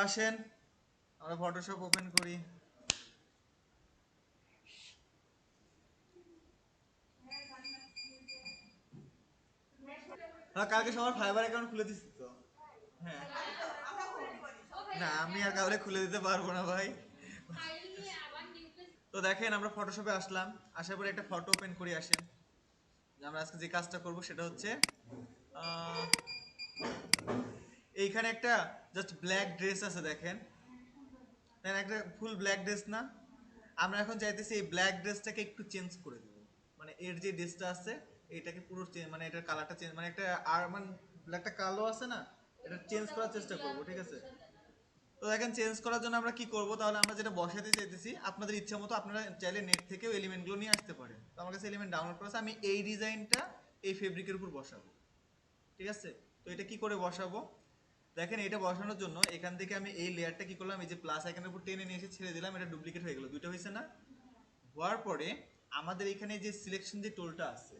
আসেন আমরা Photoshop open করি। কালকে সবার ফাইবার অ্যাকাউন্ট খুলে দিচ্ছি তো। হ্যাঁ, না আমি আর কাউকে খুলে দিতে পারবো না ভাই। তো দেখেন আমরা ফটোশপে আসলাম, আসার পরে একটা ফটো ওপেন করি। আসেন, যে আমরা আজকে যে কাজটা করব সেটা হচ্ছে আহ, এইখানে একটা জাস্ট ব্ল্যাক ড্রেস আছে দেখেন, দেখেন একটা ফুল ব্ল্যাক ড্রেস না। আমরা এখন চাইতেছি এই ব্ল্যাক ড্রেসটাকে একটু চেঞ্জ করে দেবো, মানে এর যে ড্রেসটা আছে এটাকে পুরো মানে এটার কালারটা চেঞ্জ, মানে একটা আর মানে ব্ল্যাকটা কালো আছে না, এটা চেঞ্জ করার চেষ্টা করব, ঠিক আছে? তো দেখেন চেঞ্জ করার জন্য আমরা কি করব, তাহলে আমরা যেটা বসাতে চাইতেছি আপনাদের ইচ্ছা মতো আপনারা চাইলে নেট থেকেও এলিমেন্টগুলো নিয়ে আসতে পারেন। তো আমার কাছে এলিমেন্ট ডাউনলোড করা আছে, আমি এই ডিজাইনটা এই ফেব্রিকের উপর বসাবো, ঠিক আছে? তো এটা কি করে বসাবো দেখেন, এটা বসানোর জন্য এখান থেকে আমি এই লেয়ারটা কি করলাম, এই যে প্লাস আইকনের উপর টেনে নিয়ে এসে ছেড়ে দিলাম, এটা ডুপ্লিকেট হয়ে গেল, দুটো হয়েছে না? হওয়ার পরে আমাদের এখানে যে সিলেকশন যে টোলটা আছে,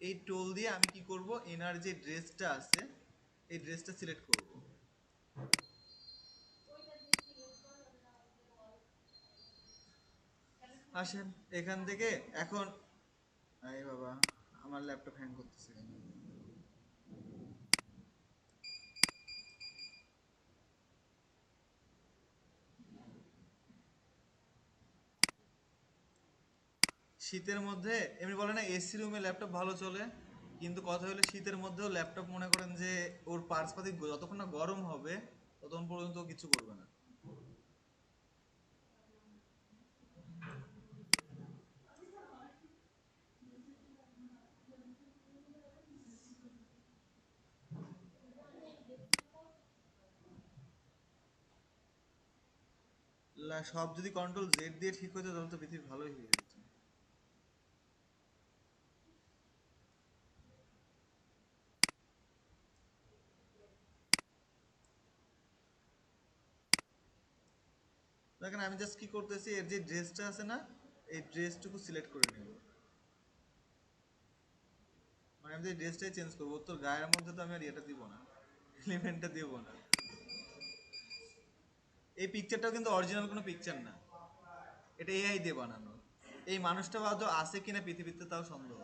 এই টোল দিয়ে আমি কি করব, এনার যে ড্রেসটা আছে এই ড্রেসটা সিলেক্ট করব। আসেন এখান থেকে এখন, আরে বাবা আমার ল্যাপটপ হ্যাং করতেছে কেন? শীতের মধ্যে এমনি বলে না এসি রুমে ল্যাপটপ ভালো চলে, কিন্তু কথা হলো শীতের মধ্যেও ল্যাপটপ মনে করেন যে ওর পার্টসপাতি যতক্ষণ না গরম হবে ততক্ষণ পর্যন্ত ও কিছু করবে না। সব যদি কন্ট্রোল জেড দিয়ে ঠিক হতো তাহলে তো পৃথিবী ভালোই হয়ে যেত। দেখেন আমি জাস্ট কি করতেছি, এর যে ড্রেসটা আছে না, এই ড্রেসটুকু সিলেক্ট করে নেব। মানে আমি যে ড্রেসটাই চেঞ্জ করবো, তোর গায়ের মধ্যে তো আমি আর এটা দিব না, এলিমেন্টটা দিব না। এই পিকচারটাও কিন্তু অরিজিনাল কোনো পিকচার না, এটা এআই দিয়ে বানানো। এই মানুষটা আদৌ আছে কিনা পৃথিবীতে তাও সন্দেহ।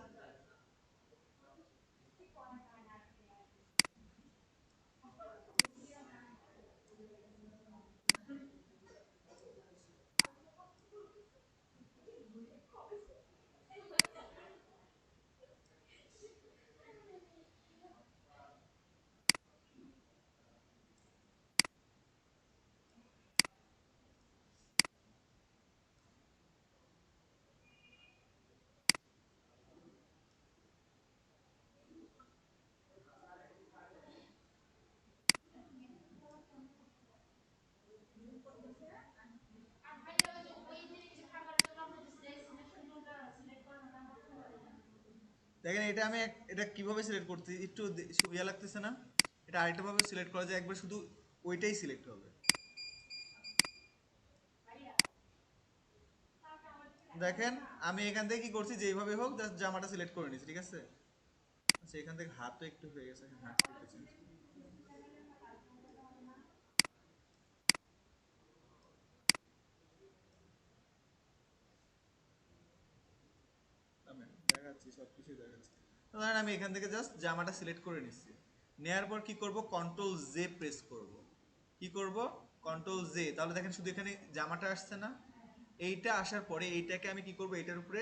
দেখেন এটা আমি এটা কিভাবে সিলেক্ট করতে একটু ইয়া লাগতেছে না? এটা আরেকটা ভাবে সিলেক্ট করা যায়, একবার শুধু ওইটাই সিলেক্ট হবে। দেখেন আমি এখান থেকে কি করছি, যেইভাবে হোক জাস্ট জামাটা সিলেক্ট করে নিয়েছি, ঠিক আছে? আচ্ছা এখান থেকে হাত তো একটু হয়ে গেছে, হাত একটু চেঞ্জ করি। আমি দেখাচ্ছি, সব কিছুই দেখাচ্ছি। তো ধরেন আমি এখান থেকে জাস্ট জামাটা সিলেক্ট করে নিচ্ছি, নেওয়ার পর কি করব, কন্ট্রোল জে প্রেস করব। কি করব, কন্ট্রোল জে, তাহলে দেখেন শুধু এখানে জামাটা আসছে না। এইটা আসার পরে এইটাকে আমি কি করব, এটার উপরে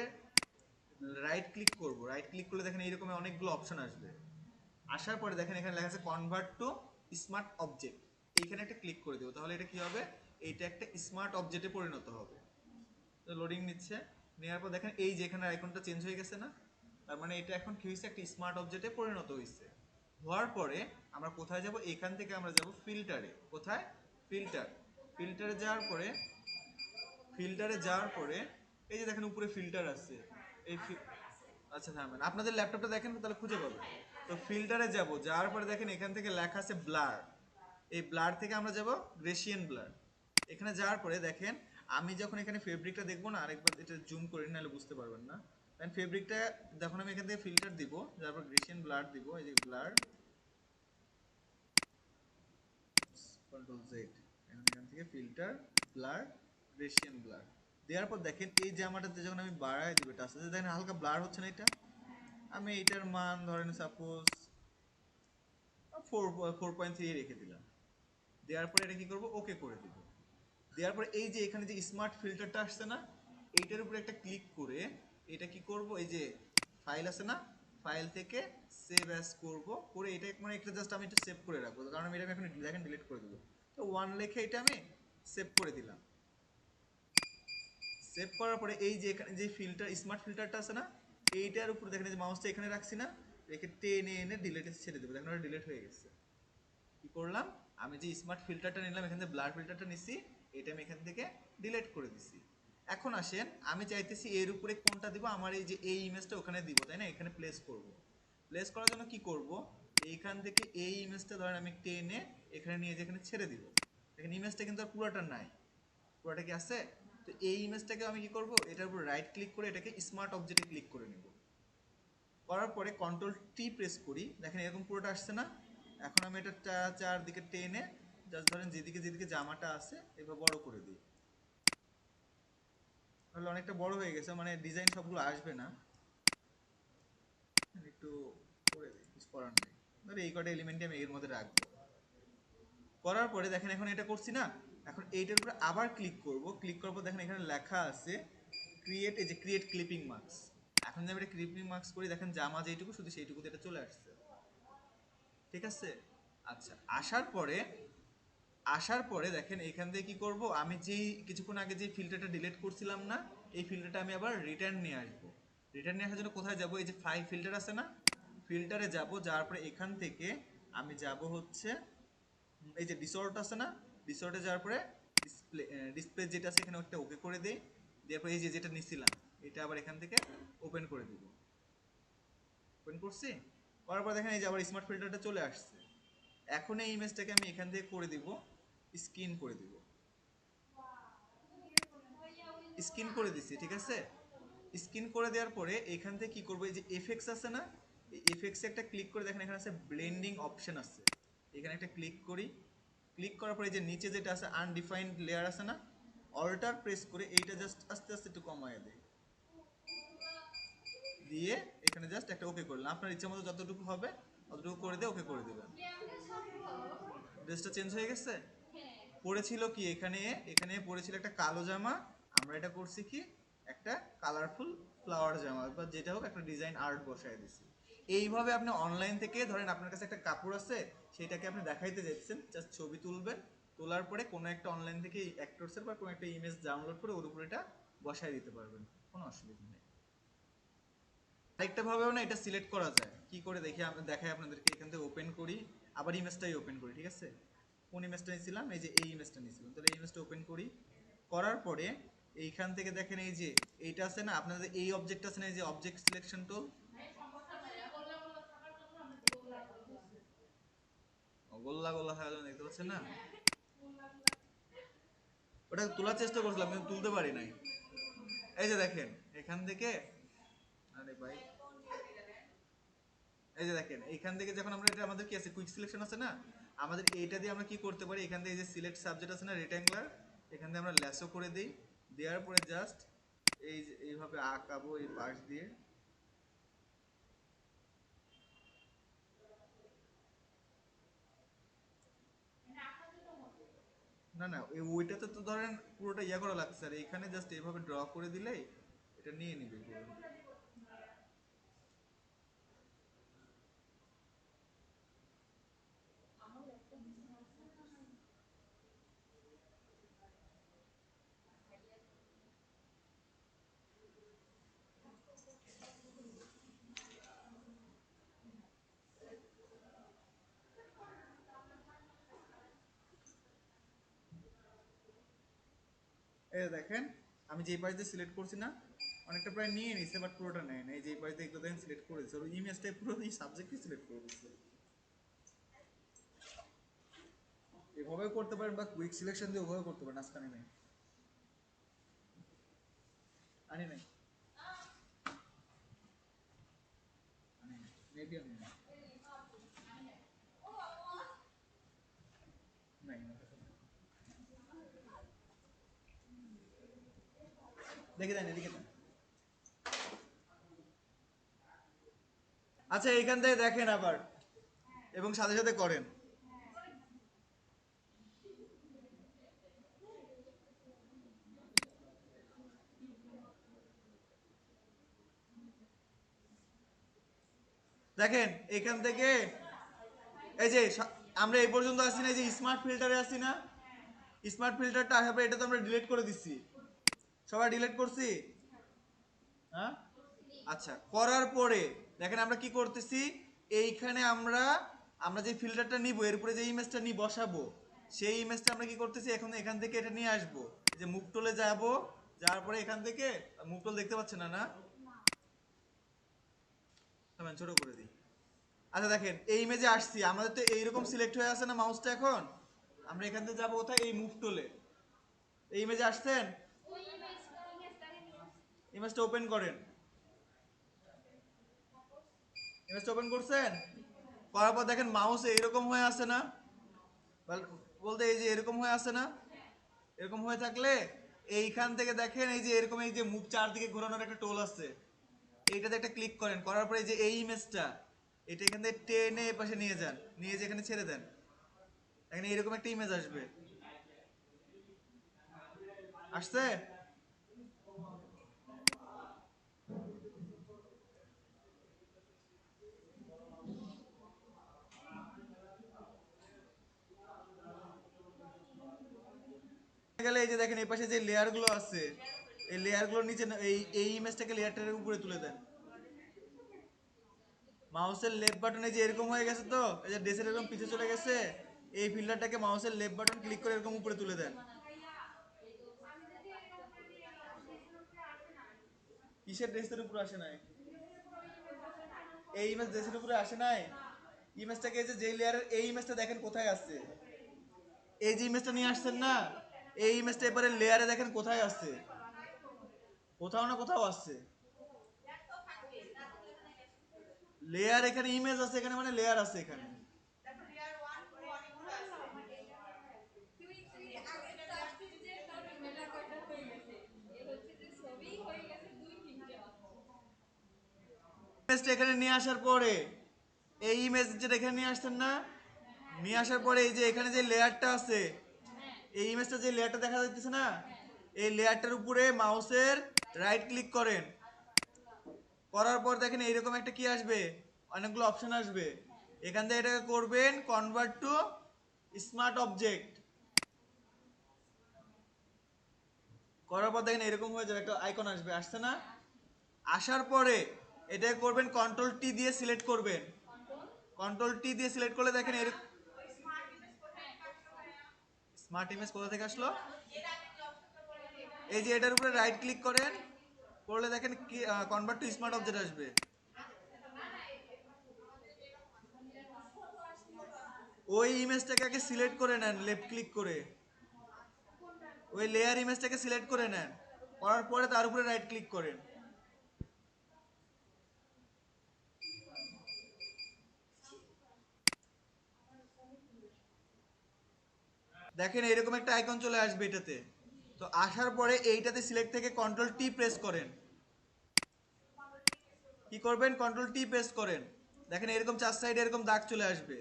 রাইট ক্লিক করব। রাইট ক্লিক করলে দেখেন এইরকম অনেকগুলো অপশন আসবে। আসার পরে দেখেন এখানে লেখা আছে কনভার্ট টু স্মার্ট অবজেক্ট, এইখানে একটা ক্লিক করে দেবো, তাহলে এটা কি হবে, এইটা একটা স্মার্ট অবজেক্টে পরিণত হবে। তো লোডিং নিচ্ছে, নেওয়ার পর দেখেন এই যে এখানে আইকনটা চেঞ্জ হয়ে গেছে না, তার মানে এটা এখন কি হয়েছে, একটা স্মার্ট অবজেক্টে পরিণত হয়েছে। হওয়ার পরে আমরা কোথায় যাব, এখান থেকে আমরা যাব ফিল্টারে। কোথায়, ফিল্টার। ফিল্টারে যাওয়ার পরে, ফিল্টারে যাওয়ার পরে এই যে দেখেন উপরে ফিল্টার আছে, এই আচ্ছা থামেন, আপনাদের ল্যাপটপটা দেখেন তাহলে খুঁজে পাবেন। তো ফিল্টারে যাব, যাওয়ার পরে দেখেন এখান থেকে লেখা আছে ব্লার। এই ব্লার থেকে আমরা যাব গ্রেসিয়ান ব্লার। এখানে যাওয়ার পরে দেখেন আমি যখন এখানে ফেব্রিকটা দেখবো না, আরেকবার এটা জুম করে নাহলে বুঝতে পারবেন না। কারণ ফেব্রিকটা যখন আমি এখান থেকে ফিল্টার দিব, তারপর গ্রেসিয়ান ব্লার দিব, এই যে ব্লার, কন্ট্রোল জেড, এখান থেকে থেকে ফিল্টার ব্লার রেশিয়ান ব্লার দেওয়ার পর দেখেন এই জামাটাতে যখন আমি বাড়ায় দিব এটা আস্তে দেখেন হালকা ব্লার হচ্ছে না এটা। আমি এটার মান ধরেন সাপোজ 4.3 রেখে দিলাম। দেওয়ার পরে এটা কি করব ওকে করে দিব। দেওয়ার পরে এই যে এখানে যে স্মার্ট ফিল্টারটা আসছে না, এইটার উপরে একটা ক্লিক করে এটা কি করব, এই যে ফাইল আছে না, ফাইল থেকে সেভ অ্যাজ করব, করে এটা মানে একটা জাস্ট আমি একটু সেভ করে রাখবো, কারণ আমি এটা এখন দেখেন ডিলিট করে দেবো। তো ওয়ান লিখে এটা আমি সেভ করে দিলাম। সেভ করার পরে এই যে এখানে যে ফিল্টার স্মার্ট ফিল্টারটা আছে না, এইটার উপরে দেখেন যে মাউসটা এখানে রাখছি না, রেখে টেনে এনে ডিলিটে ছেড়ে দেবো, দেখেন ওটা ডিলিট হয়ে গেছে। কি করলাম, আমি যে স্মার্ট ফিল্টারটা নিলাম এখান থেকে ব্লার ফিল্টারটা নিছি, এটা আমি এখান থেকে ডিলিট করে দিছি। এখন আসেন আমি চাইতেছি এর উপরে কোনটা দিব, আমার এই যে এই ইমেজটা ওখানে দিব, তাই না, এখানে প্লেস করব। প্লেস করার জন্য কি করব, এইখান থেকে এই ইমেজটা ধরেন আমি টেনে এখানে নিয়ে যেখানে ছেড়ে দিব। দেখেন ইমেজটা কিন্তু আর পুরোটা নাই, পুরোটা কি আছে। তো এই ইমেজটাকে আমি কি করব, এটার উপর রাইট ক্লিক করে এটাকে স্মার্ট অবজেক্টে ক্লিক করে নেব। করার পরে কন্ট্রোল টি প্রেস করি, দেখেন এরকম পুরোটা আসছে না। এখন আমি এটা চারদিকে টেনে জাস্ট ধরেন যেদিকে যেদিকে জামাটা আছে এবার বড় করে দিই, তাহলে অনেকটা বড় হয়ে গেছে, মানে ডিজাইন সবগুলো আসবে না, একটু করে দিই, কিছু করার নেই। ধরে এই কটা এলিমেন্টই আমি এর মধ্যে রাখবো। করার পরে দেখেন এখন এটা করছি না, এখন এইটার উপরে আবার ক্লিক করব, ক্লিক করার পর দেখেন এখানে লেখা আছে ক্রিয়েট, এই যে ক্রিয়েট ক্লিপিং মার্কস। এখন যদি আমি এটা ক্লিপিং মার্কস করি, দেখেন জামা যেইটুকু শুধু সেইটুকুতে এটা চলে আসছে, ঠিক আছে। আচ্ছা, আসার পরে দেখেন এখান থেকে কি করব, আমি যেই কিছুক্ষণ আগে যে ফিল্টারটা ডিলিট করছিলাম না, এই ফিল্টারটা আমি আবার রিটার্ন নিয়ে আসবো। রিটার্ন নিয়ে আসার জন্য কোথায় যাব, এই যে ফাইল ফিল্টার আছে না, ফিল্টারে যাব, যাওয়ার পরে এখান থেকে আমি যাব হচ্ছে এই যে ডিসর্ট আছে না, ডিসর্টে যাওয়ার পরে ডিসপ্লে, ডিসপ্লে যেটা আছে এখানে একটা ওকে করে দেই। দেওয়ার পরে এই যে যেটা নিছিলাম এটা আবার এখান থেকে ওপেন করে দিব। ওপেন করছি, করার পর দেখেন এই যে আবার স্মার্ট ফিল্টারটা চলে আসছে। এখন এই ইমেজটাকে আমি এখান থেকে করে দিব, স্ক্রিন করে দিব, স্ক্রিন করে দিছি, ঠিক আছে। স্ক্রিন করে দেওয়ার পরে এখান থেকে কি করবো, এই যে এফএক্স আছে না, এই এফএক্সে একটা ক্লিক করে দেখেন এখানে আছে ব্লেন্ডিং অপশন আছে, এখানে একটা ক্লিক করি। ক্লিক করার পরে যে নিচে যেটা আছে আনডিফাইন্ড লেয়ার আছে না, অল্টার প্রেস করে এইটা জাস্ট আস্তে আস্তে একটু কমায় দেয়, দিয়ে এখানে জাস্ট একটা ওকে করলাম। আপনার ইচ্ছা মতো যতটুকু হবে ততটুকু করে দিয়ে ওকে করে দেবেন। ড্রেসটা চেঞ্জ হয়ে গেছে। পরেছিল কি এখানে, এখানে পরেছিল একটা কালো জামা, আমরা এটা করছি কি একটা কালারফুল ফ্লাওয়ার জামা বা যেটা হোক একটা ডিজাইন আর্ট বসায় দিছি। এইভাবে আপনি অনলাইন থেকে ধরেন আপনার কাছে একটা কাপড় আছে, সেটাকে আপনি দেখাইতে যাচ্ছেন, জাস্ট ছবি তুলবেন, তোলার পরে কোনো একটা অনলাইন থেকে অ্যাক্টরসের বা কোনো একটা ইমেজ ডাউনলোড করে ওর উপরে এটা বসায় দিতে পারবেন, কোনো অসুবিধা নেই। আরেকটা ভাবেও না এটা সিলেক্ট করা যায়, কি করে দেখি আমি দেখাই আপনাদেরকে। এখান থেকে ওপেন করি, আবার ইমেজটাই ওপেন করি, ঠিক আছে। কোন ইমেজটা নিয়েছিলাম, এই যে এই ইমেজটা নিয়েছিলাম, তাহলে এই ইমেজটা ওপেন করি। করার পরে এইখান থেকে দেখেন এই যে এইটা আছে না, আপনাদের এই অবজেক্ট আছে না, এই যে অবজেক্ট সিলেকশন টুল, গোল্লা গোল্লা হয়ে গেল, দেখতে পাচ্ছেন না, ওটা তোলার চেষ্টা করছিলাম কিন্তু তুলতে পারি নাই। এই যে দেখেন এখান থেকে, আরে ভাই, এই যে দেখেন এইখান থেকে যখন আমরা এটা আমাদের কি আছে কুইক সিলেকশন আছে না, আমাদের এইটা দিয়ে আমরা কি করতে পারি, এখান থেকে এই যে সিলেক্ট সাবজেক্ট আছে না রেক্ট্যাঙ্গুলার, এখান থেকে আমরা ল্যাসো করে দিই। দেওয়ার পরে জাস্ট এই যে এইভাবে আঁকাবো এই পাশ দিয়ে। না না, ওইটাতে তো ধরেন পুরোটা ইয়া করা লাগছে, আর এখানে জাস্ট এইভাবে ড্র করে দিলেই এটা নিয়ে নিবে পুরো। এই দেখেন আমি যে পাশ দিয়ে সিলেক্ট করছি না, অনেকটা প্রায় নিয়ে নিছে, বাট পুরোটা নেয় না। এই যে পাশ দিয়ে এগুলো দেখেন সিলেক্ট করেছে, ওই ইমেজটাই পুরো এই সাবজেক্টই সিলেক্ট করে দিচ্ছে। এভাবেও করতে পারেন বা কুইক সিলেকশন দিয়ে ওভাবে করতে পারেন। আজকে আমি নাই, আনি নাই, আনি নাই, মেবি আমি নাই, নাই, দেখে দেন, এদিকে দেন। আচ্ছা এইখান থেকে দেখেন আবার, এবং সাথে সাথে করেন। দেখেন এখান থেকে এই যে আমরা এই পর্যন্ত আসি না, এই যে স্মার্ট ফিল্টারে আসি না, স্মার্ট ফিল্টারটা আসার পরে এটা তো আমরা ডিলিট করে দিচ্ছি, সবাই ডিলিট করছি। হ্যাঁ, আচ্ছা করার পরে দেখেন আমরা কি করতেছি, এইখানে আমরা আমরা যে ফিল্টারটা নিব এর উপরে যে ইমেজটা নিয়ে বসাবো, সেই ইমেজটা আমরা কি করতেছি এখন এখান থেকে এটা নিয়ে আসবো, এই যে মুভ টুলে যাব, যাওয়ার পরে এখান থেকে মুভ টুল দেখতে পাচ্ছেন না না, থামেন ছোট করে দিই। আচ্ছা দেখেন এই ইমেজে আসছি, আমাদের তো এইরকম সিলেক্ট হয়ে আছে না মাউসটা, এখন আমরা এখান থেকে যাবো কোথায়, এই মুভ টুলে। এই ইমেজে আসছেন, ইমেজটা ওপেন করেন, ইমেজটা ওপেন করছেন, করার পর দেখেন মাউস এইরকম হয়ে আছে না, বলতে এই যে এরকম হয়ে আছে না, এরকম হয়ে থাকলে এইখান থেকে দেখেন এই যে এরকম এই যে মুভ চারদিকে ঘোরানোর একটা টোল আছে, এইটাতে একটা ক্লিক করেন, করার পরে এই যে এই ইমেজটা এটা এখান থেকে টেনে এ পাশে নিয়ে যান, নিয়ে যে এখানে ছেড়ে দেন, এখানে এরকম একটা ইমেজ আসবে। আসছে, গেলে এই যে দেখেন এই পাশে যে লেয়ার গুলো আছে, এই লেয়ার গুলোর নিচে এই ইমেজটাকে লেয়ারটার উপরে তুলে দেন। মাউসের লেফট বাটনে যে এরকম হয়ে গেছে, তো এই যে ডেসের এরকম পিছে চলে গেছে, এই ফিল্টারটাকে মাউসের লেফট বাটন ক্লিক করে এরকম উপরে তুলে দেন। কিসের ড্রেসের উপরে আসে নাই, এই ইমেজ ড্রেসের উপরে আসে নাই, ইমেজটাকে এই যে যেই লেয়ারের এই ইমেজটা দেখেন কোথায় আছে, এই যে ইমেজটা নিয়ে আসছেন না, এই ইমেজটা এবারে লেয়ারে দেখেন কোথায় আছে, কোথাও না কোথাও আসছে। লেয়ার এখানে ইমেজ আছে, এখানে মানে লেয়ার আছে এখানে। ইমেজটা এখানে নিয়ে আসার পরে এই ইমেজ যেটা এখানে নিয়ে আসছেন না, নিয়ে আসার পরে এই যে এখানে যে লেয়ারটা আছে, এই ইমেজটা যে লেয়ারটা দেখা যাচ্ছে না, এই লেয়ারটার উপরে মাউসের রাইট ক্লিক করেন, করার পর দেখেন এইরকম একটা কি আসবে, অনেকগুলো অপশন আসবে, এখান থেকে এটাকে করবেন কনভার্ট টু স্মার্ট অবজেক্ট, করার পর দেখেন এরকম হয়ে যাবে, একটা আইকন আসবে, আসছে না, আসার পরে এটাকে করবেন কন্ট্রোল টি দিয়ে সিলেক্ট করবেন, কন্ট্রোল টি দিয়ে সিলেক্ট করলে দেখেন এর স্মার্ট ইমেজ কোথা থেকে আসলো, এই যে এটার উপরে রাইট ক্লিক করেন, করলে দেখেন কি কনভার্ট টু স্মার্ট অবজেক্ট আসবে। ওই ইমেজটাকে আগে সিলেক্ট করে নেন লেফট ক্লিক করে, ওই লেয়ার ইমেজটাকে সিলেক্ট করে নেন, করার পরে তার উপরে রাইট ক্লিক করেন। দেখেন এরকম একটা আইকন চলে আসবে এটাতে, তো আসার পরে এইটাতে সিলেক্ট থেকে কন্ট্রোল টি প্রেস করেন, কি করবেন কন্ট্রোল টি প্রেস করেন, দেখেন এরকম চার সাইডে এরকম দাগ চলে আসবে,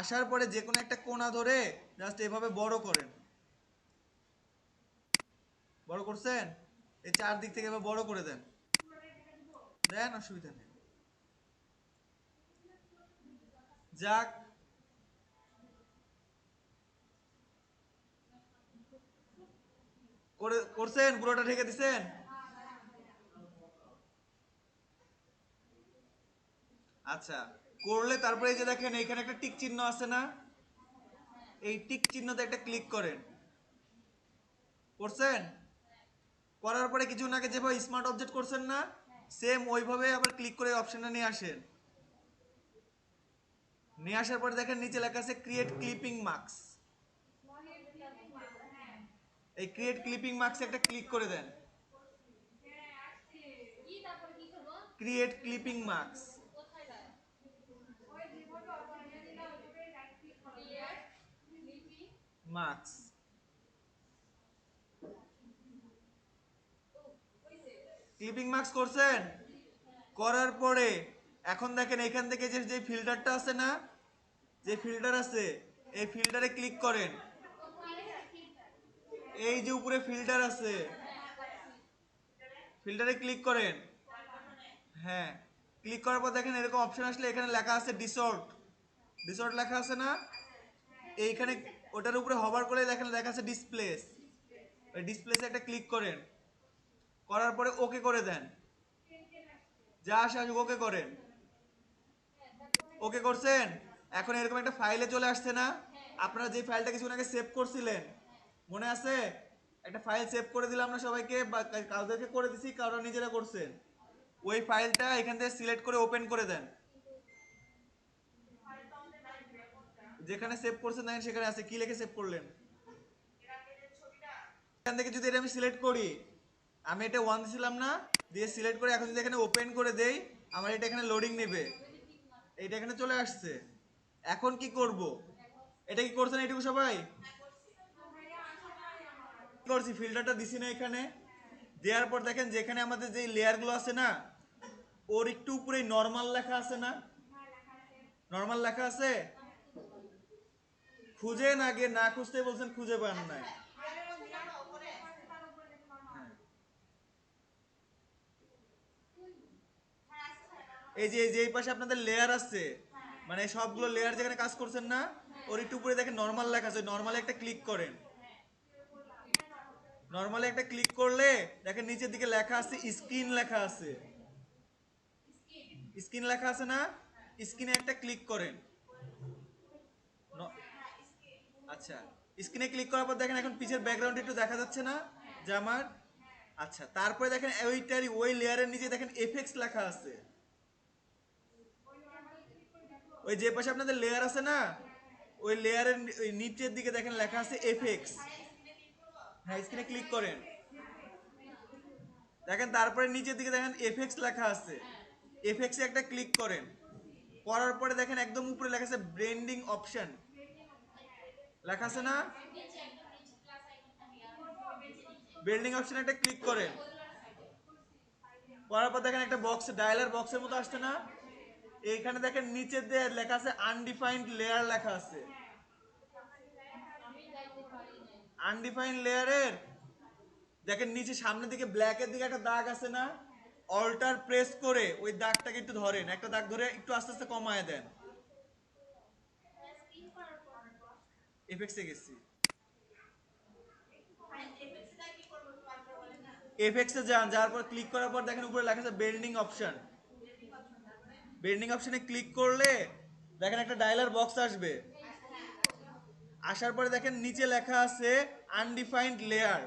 আসার পরে যে কোনো একটা কোণা ধরে জাস্ট এভাবে বড় করেন, বড় করছেন, এই চারদিক থেকে এভাবে বড় করে দেন, দেন অসুবিধা নেই। যাক, করছেন পুরোটা ঢেকে দিছেন। আচ্ছা, করলে তারপরে এই যে দেখেন এখানে একটা টিক চিহ্ন আছে না, এই টিক চিহ্নতে একটা ক্লিক করেন, করছেন, করার পরে কিছু আগে যেভাবে স্মার্ট অবজেক্ট করছেন না, সেম ওইভাবে আবার ক্লিক করে অপশনটা নিয়ে আসেন, নিয়ে আসার পরে দেখেন নিচে লেখা আছে ক্রিয়েট ক্লিপিং মার্কস, এই ক্রিয়েট ক্লিপিং মার্কস একটা ক্লিক করে দেন, create clipping marks, marks, clipping marks করছেন? করার পরে এখন দেখেন এখান থেকে যে ফিল্টারটা আছে না, যে ফিল্টার আছে, এই ফিল্টারে ক্লিক করেন। এই যে উপরে ফিল্টার আছে, ফিল্টারে ক্লিক করেন। হ্যাঁ, ক্লিক করার পর দেখেন এরকম অপশন আসলে এখানে লেখা আছে ডিসর্ট। ডিসর্ট লেখা আছে না, এইখানে ওটার উপরে হভার করে দেখেন লেখা আছে ডিসপ্লেস। ওই ডিসপ্লেসে একটা ক্লিক করেন, করার পরে ওকে করে দেন। যা আসে আসুক, ওকে করেন। ওকে করছেন? এখন এরকম একটা ফাইলে চলে আসছে না, আপনারা যে ফাইলটা কিছুক্ষণ আগে সেভ করছিলেন, মনে আছে? একটা ফাইল সেভ করে দিলাম আমরা সবাইকে, বা কাউদেরকে করে দিছি, কারোর নিজেরা করছেন। ওই ফাইলটা এখান থেকে সিলেক্ট করে ওপেন করে দেন। যেখানে সেভ করছেন দেখেন সেখানে আছে, কি লিখে সেভ করলেন? এখান থেকে যদি এটা আমি সিলেক্ট করি, আমি এটা 1 দিছিলাম না, দিয়ে সিলেক্ট করে এখন যদি এখানে ওপেন করে দেই, আমার এটা এখানে লোডিং নেবে। এইটা এখানে চলে আসছে। এখন কি করব? এটা কি করছেন এইটুকু সবাই? কি করছি, ফিল্টারটা দিছি না এখানে, দেওয়ার পর দেখেন যেখানে আমাদের যে লেয়ারগুলো আছে না, ওর একটু উপরে নরমাল লেখা আছে না? নরমাল লেখা আছে। খুঁজে না গিয়ে না খুঁজতে বলছেন, খুঁজে পান নাই। হ্যাঁ, এই যে এই পাশে আপনাদের লেয়ার আছে, মানে সবগুলো লেয়ার যেখানে কাজ করছেন না, ওর একটু উপরে দেখেন নরমাল লেখা আছে, নরমালে একটা ক্লিক করেন। নরমালি একটা ক্লিক করলে দেখেন নিচের দিকে লেখা আছে স্ক্রিন লেখা আছে। স্ক্রিন লেখা আছে না, স্ক্রিনে একটা ক্লিক করেন। ন- আচ্ছা, স্ক্রিনে ক্লিক করার পর দেখেন এখন পিছের ব্যাকগ্রাউন্ড একটু দেখা যাচ্ছে না যে আমার। আচ্ছা, তারপরে দেখেন ওইটারই ওই লেয়ারের নিচে দেখেন এফএক্স লেখা আছে। ওই যে পাশে আপনাদের লেয়ার আছে না, ওই লেয়ারের ওই নিচের দিকে দেখেন লেখা আছে এফএক্স। হ্যাঁ, স্ক্রিনে ক্লিক করেন। দেখেন তারপরে নিচের দিকে দেখেন এফএক্স লেখা আছে, এফএক্সে একটা ক্লিক করেন। করার পরে দেখেন একদম উপরে লেখা আছে ব্লেন্ডিং অপশন, লেখা আছে না? ব্লেন্ডিং অপশনে একটা ক্লিক করেন। করার পর দেখেন একটা বক্স, ডায়ালার বক্সের মতো আসছে না, এইখানে দেখেন নিচের দিয়ে লেখা আছে আনডিফাইন্ড লেয়ার লেখা আছে। আনডিফাইন্ড লেয়ারের দেখেন নিচে সামনের দিকে ব্ল্যাকের দিকে একটা দাগ আছে না, অল্টার প্রেস করে ওই দাগটাকে একটু ধরেন, একটা দাগ ধরে একটু আস্তে আস্তে কমায় দেন। এফেক্টসে গেছি, এফেক্টসে যান, যাওয়ার পর ক্লিক করার পর দেখেন উপরে লেখা আছে বেন্ডিং অপশন। বেন্ডিং অপশনে ক্লিক করলে দেখেন একটা ডায়লার বক্স আসবে। আসার পরে দেখেন নিচে লেখা আছে আনডিফাইন্ড লেয়ার।